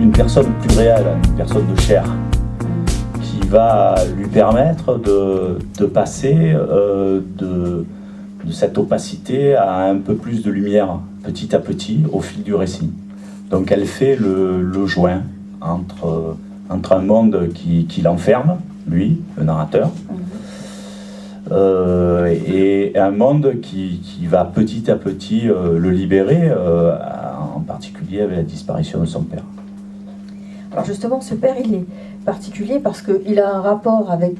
une personne plus réelle, une personne de chair, qui va lui permettre de passer de cette opacité à un peu plus de lumière, petit à petit, au fil du récit. Donc elle fait le joint entre un monde qui l'enferme, lui, le narrateur, et un monde qui va petit à petit le libérer, en particulier avec la disparition de son père. Alors justement, ce père, il est particulier parce qu'il a un rapport avec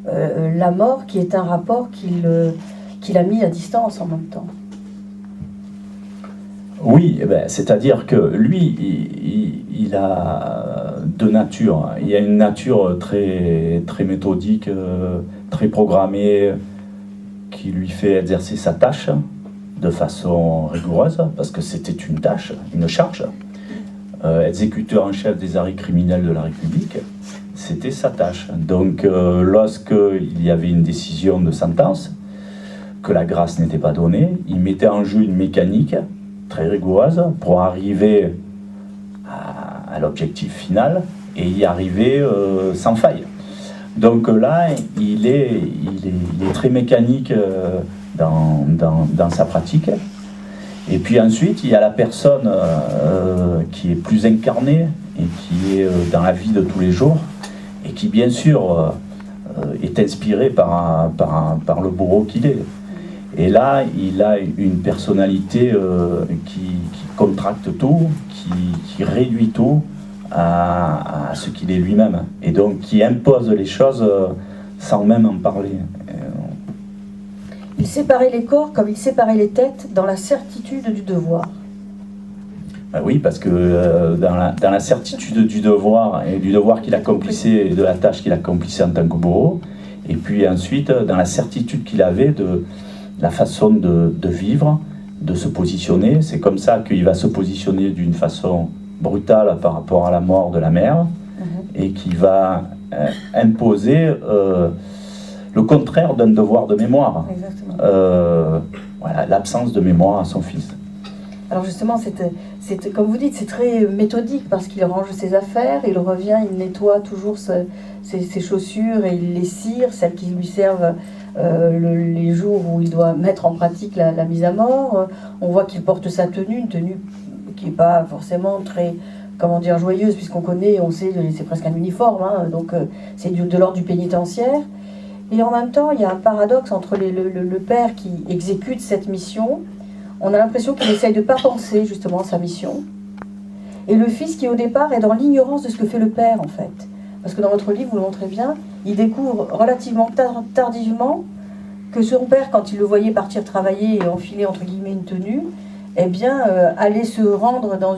la mort qui est un rapport qu'il a mis à distance en même temps. Oui, c'est-à-dire que lui, il a deux natures. Il y a une nature très, très méthodique, très programmée, qui lui fait exercer sa tâche de façon rigoureuse, parce que c'était une tâche, une charge. Exécuteur en chef des arrêts criminels de la République, c'était sa tâche. Donc, lorsqu'il y avait une décision de sentence, que la grâce n'était pas donnée, il mettait en jeu une mécanique très rigoureuse pour arriver à l'objectif final et y arriver sans faille. Donc là, il est très mécanique dans sa pratique. Et puis ensuite, il y a la personne qui est plus incarnée et qui est dans la vie de tous les jours et qui, bien sûr, est inspirée par le bourreau qu'il est. Et là, il a une personnalité qui contracte tout, qui réduit tout à ce qu'il est lui-même. Et donc, qui impose les choses sans même en parler. Il séparait les corps comme il séparait les têtes dans la certitude du devoir. Ben oui, parce que dans la certitude du devoir et du devoir qu'il accomplissait et de la tâche qu'il accomplissait en tant que bourreau, et puis ensuite dans la certitude qu'il avait de la façon de vivre, de se positionner. C'est comme ça qu'il va se positionner d'une façon brutale par rapport à la mort de la mère, et qui va imposer le contraire d'un devoir de mémoire. Voilà, l'absence de mémoire à son fils. Alors justement, c'est comme vous dites, c'est très méthodique parce qu'il range ses affaires, il revient, il nettoie toujours ses chaussures et il les cire, celles qui lui servent les jours où il doit mettre en pratique la mise à mort. On voit qu'il porte sa tenue, une tenue qui n'est pas forcément très, comment dire, joyeuse, puisqu'on connaît, on sait, c'est presque un uniforme, hein, donc c'est de l'ordre du pénitentiaire. Et en même temps, il y a un paradoxe entre le père qui exécute cette mission. On a l'impression qu'il essaye de ne pas penser justement à sa mission. Et le fils qui au départ est dans l'ignorance de ce que fait le père en fait. Parce que dans votre livre, vous le montrez bien, il découvre relativement tardivement que son père, quand il le voyait partir travailler et enfiler entre guillemets une tenue, eh bien, allait se rendre dans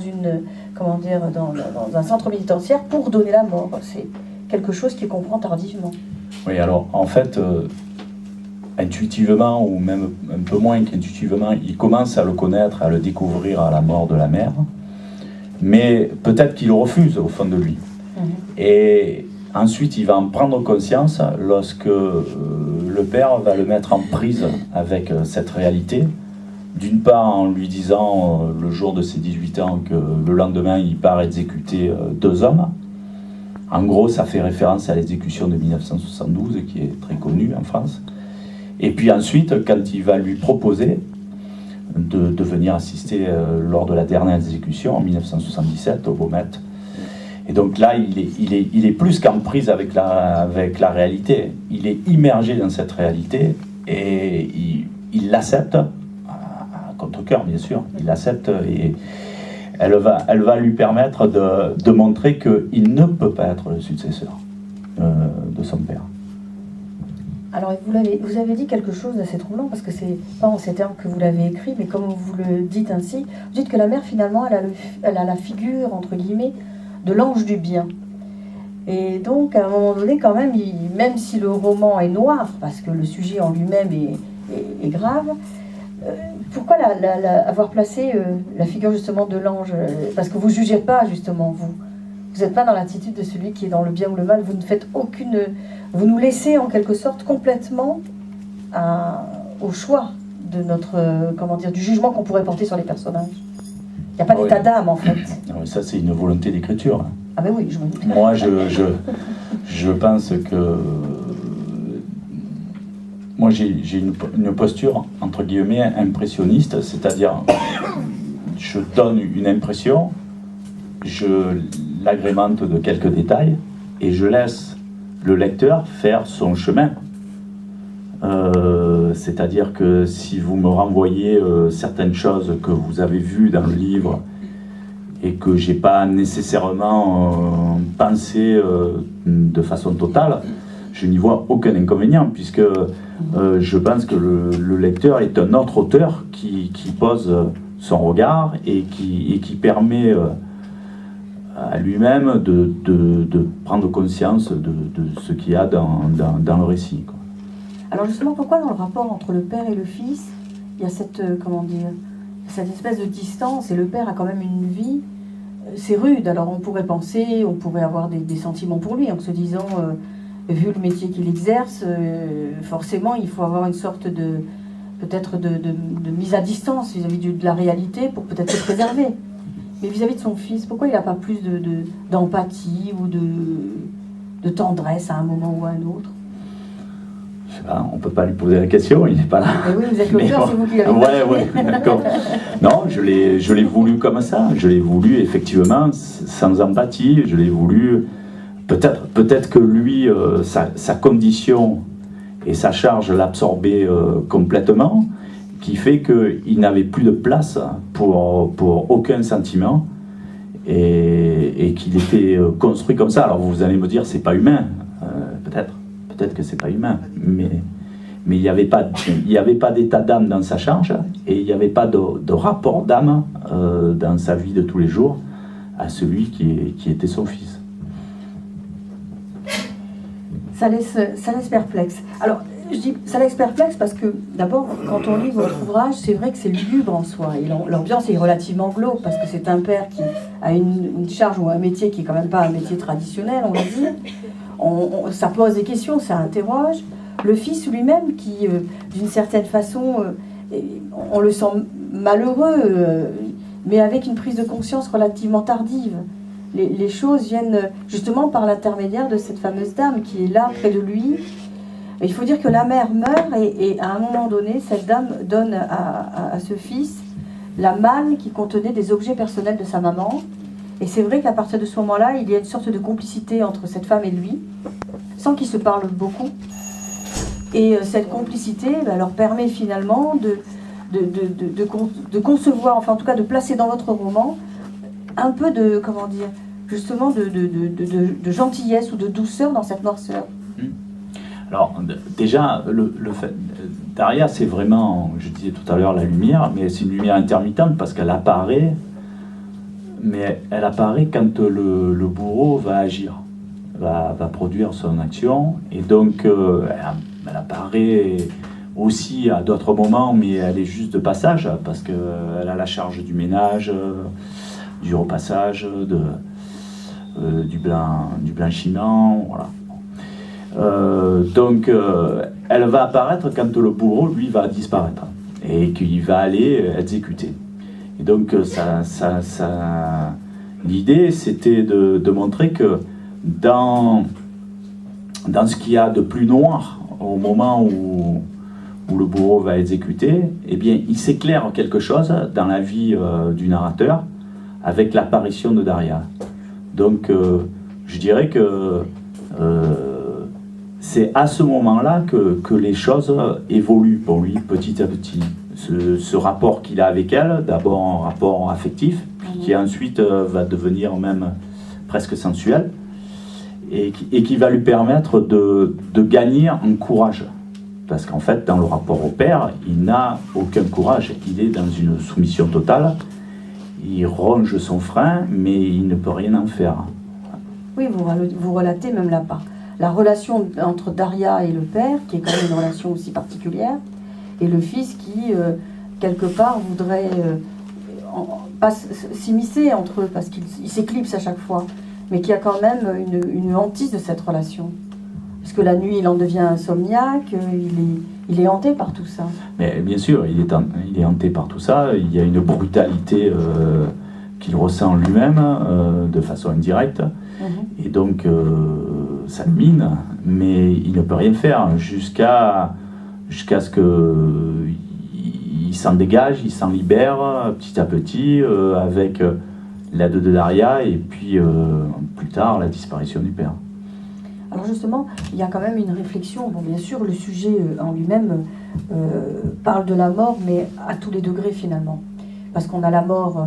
un centre pénitentiaire pour donner la mort. C'est quelque chose qu'il comprend tardivement. Oui, alors en fait, intuitivement, ou même un peu moins qu'intuitivement, il commence à le connaître, à le découvrir à la mort de la mère, mais peut-être qu'il refuse au fond de lui. Et ensuite, il va en prendre conscience lorsque le père va le mettre en prise avec cette réalité. D'une part, en lui disant, le jour de ses 18 ans, que le lendemain, il part exécuter 2 hommes. En gros, ça fait référence à l'exécution de 1972, qui est très connue en France. Et puis ensuite, quand il va lui proposer de venir assister lors de la dernière exécution, en 1977, au Baumette. Et donc là, il est plus qu'en prise avec la réalité. Il est immergé dans cette réalité et il l'accepte, à contre-cœur bien sûr, il l'accepte et elle va lui permettre de montrer qu'il ne peut pas être le successeur de son père. Alors vous avez dit quelque chose d'assez troublant, parce que c'est pas en ces termes que vous l'avez écrit, mais comme vous le dites ainsi, vous dites que la mère finalement elle a la figure entre guillemets de l'ange du bien. Et donc à un moment donné quand même, même si le roman est noir, parce que le sujet en lui-même est grave, pourquoi avoir placé la figure justement de l'ange? Parce que vous ne jugez pas justement vous. Vous n'êtes pas dans l'attitude de celui qui est dans le bien ou le mal, vous ne faites aucune... Vous nous laissez en quelque sorte complètement au choix de notre, du jugement qu'on pourrait porter sur les personnages. Il n'y a pas d'état d'âme, en fait. Non, ça, c'est une volonté d'écriture. Ah ben oui, je me doute. Moi, je pense que... Moi, j'ai une posture, entre guillemets, impressionniste, c'est-à-dire, je donne une impression, je l'agrémente de quelques détails, et je laisse le lecteur faire son chemin. C'est-à-dire que si vous me renvoyez certaines choses que vous avez vues dans le livre et que j'ai pas nécessairement pensé de façon totale, je n'y vois aucun inconvénient, puisque je pense que le lecteur est un autre auteur qui pose son regard et qui permet à lui-même de prendre conscience de ce qu'il y a dans le récit, quoi. Alors justement, pourquoi dans le rapport entre le père et le fils, il y a cette, cette espèce de distance, et le père a quand même une vie, c'est rude. Alors on pourrait penser, on pourrait avoir des sentiments pour lui, en se disant, vu le métier qu'il exerce, forcément il faut avoir une sorte de, peut-être de mise à distance vis-à-vis de la réalité pour peut-être se préserver. Mais vis-à-vis de son fils, pourquoi il n'a pas plus d'empathie ou de tendresse à un moment ou à un autre? Je sais pas, on ne peut pas lui poser la question, il n'est pas là. Mais oui, vous êtes l'auteur, c'est vous qui l'avez Ouais, d'accord. Non, je l'ai voulu comme ça. Je l'ai voulu effectivement sans empathie. Je l'ai voulu. Peut-être que lui, sa condition et sa charge l'absorbaient complètement, qui fait qu'il n'avait plus de place pour aucun sentiment et qu'il était construit comme ça. Alors vous allez me dire, c'est pas humain, peut-être que c'est pas humain, mais il n'y avait pas d'état d'âme dans sa charge et il n'y avait pas de rapport d'âme dans sa vie de tous les jours à celui qui était son fils. Ça laisse perplexe. Alors, je dis ça laisse perplexe parce que, d'abord, quand on lit votre ouvrage, c'est vrai que c'est lugubre en soi. Et l'ambiance est relativement glauque parce que c'est un père qui a une charge ou un métier qui est quand même pas un métier traditionnel, on va dire. Ça pose des questions, ça interroge. Le fils lui-même qui, d'une certaine façon, on le sent malheureux, mais avec une prise de conscience relativement tardive. Les choses viennent justement par l'intermédiaire de cette fameuse dame qui est là près de lui. Il faut dire que la mère meurt et à un moment donné, cette dame donne à ce fils la manne qui contenait des objets personnels de sa maman. Et c'est vrai qu'à partir de ce moment-là, il y a une sorte de complicité entre cette femme et lui, sans qu'ils se parlent beaucoup. Et cette complicité leur permet finalement de concevoir, enfin en tout cas de placer dans votre roman un peu de, comment dire, justement de gentillesse ou de douceur dans cette noirceur. Alors déjà, le fait, Daria, c'est vraiment, je disais tout à l'heure, la lumière, mais c'est une lumière intermittente parce qu'elle apparaît, mais elle apparaît quand le bourreau va agir, va produire son action, et donc elle apparaît aussi à d'autres moments, mais elle est juste de passage, parce qu'elle a la charge du ménage, du repassage, du blanchiment, voilà. Donc elle va apparaître quand le bourreau, lui, va disparaître et qu'il va aller exécuter. Et donc l'idée, c'était de montrer que dans ce qu'il y a de plus noir au moment où le bourreau va exécuter, eh bien, il s'éclaire quelque chose dans la vie du narrateur avec l'apparition de Daria. Donc je dirais que c'est à ce moment-là que les choses évoluent pour lui petit à petit. Ce rapport qu'il a avec elle, d'abord un rapport affectif, puis qui ensuite va devenir même presque sensuel, et qui va lui permettre de gagner en courage. Parce qu'en fait, dans le rapport au père, il n'a aucun courage, il est dans une soumission totale, il ronge son frein, mais il ne peut rien en faire. Oui, vous relatez même la relation entre Daria et le père, qui est quand même une relation aussi particulière, et le fils qui, quelque part, voudrait pas s'immiscer entre eux, parce qu'il s'éclipse à chaque fois, mais qui a quand même une hantise de cette relation. Parce que la nuit, il en devient insomniaque, il est hanté par tout ça. Mais bien sûr, il est hanté par tout ça, il y a une brutalité qu'il ressent lui-même de façon indirecte. Et donc, ça le mine, mais il ne peut rien faire jusqu'à ce qu'il s'en dégage, il s'en libère petit à petit, avec l'aide de Daria, et puis plus tard, la disparition du père. Alors justement, il y a quand même une réflexion. Bon, bien sûr, le sujet en lui-même parle de la mort, mais à tous les degrés finalement. Parce qu'on a la mort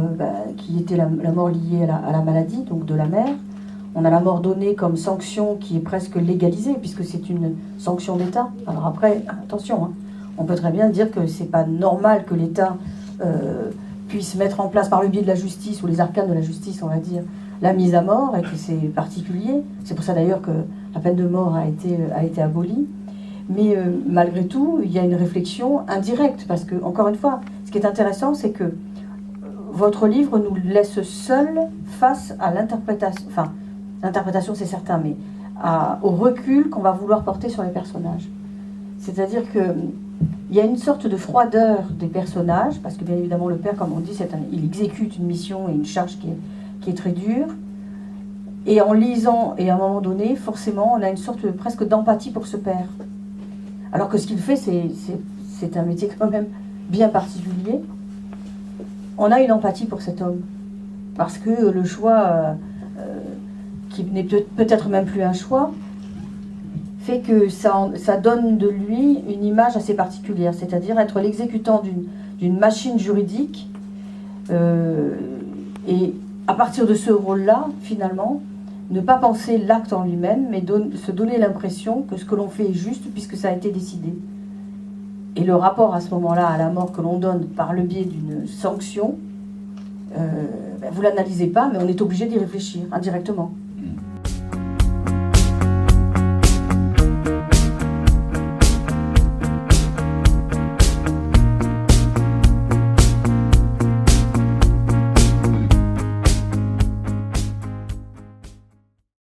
qui était la mort liée à la maladie, donc de la mère. On a la mort donnée comme sanction qui est presque légalisée, puisque c'est une sanction d'État. Alors après, attention, hein, on peut très bien dire que c'est pas normal que l'État puisse mettre en place, par le biais de la justice, ou les arcanes de la justice, on va dire, la mise à mort, et que c'est particulier. C'est pour ça d'ailleurs que la peine de mort a été abolie. Mais malgré tout, il y a une réflexion indirecte, parce que, encore une fois, ce qui est intéressant, c'est que votre livre nous laisse seuls face à l'interprétation, enfin, l'interprétation c'est certain, mais au recul qu'on va vouloir porter sur les personnages. C'est-à-dire qu'il y a une sorte de froideur des personnages, parce que bien évidemment le père, comme on dit, il exécute une mission et une charge qui est très dure. Et en lisant, et à un moment donné, forcément, on a une sorte presque d'empathie pour ce père. Alors que ce qu'il fait, c'est un métier quand même bien particulier. On a une empathie pour cet homme. Parce que le choix, qui n'est peut-être même plus un choix, fait que ça donne de lui une image assez particulière. C'est-à-dire être l'exécutant d'une machine juridique. Et à partir de ce rôle-là, finalement, ne pas penser l'acte en lui-même, mais se donner l'impression que ce que l'on fait est juste puisque ça a été décidé. Et le rapport à ce moment-là à la mort que l'on donne par le biais d'une sanction, vous ne l'analysez pas, mais on est obligé d'y réfléchir indirectement.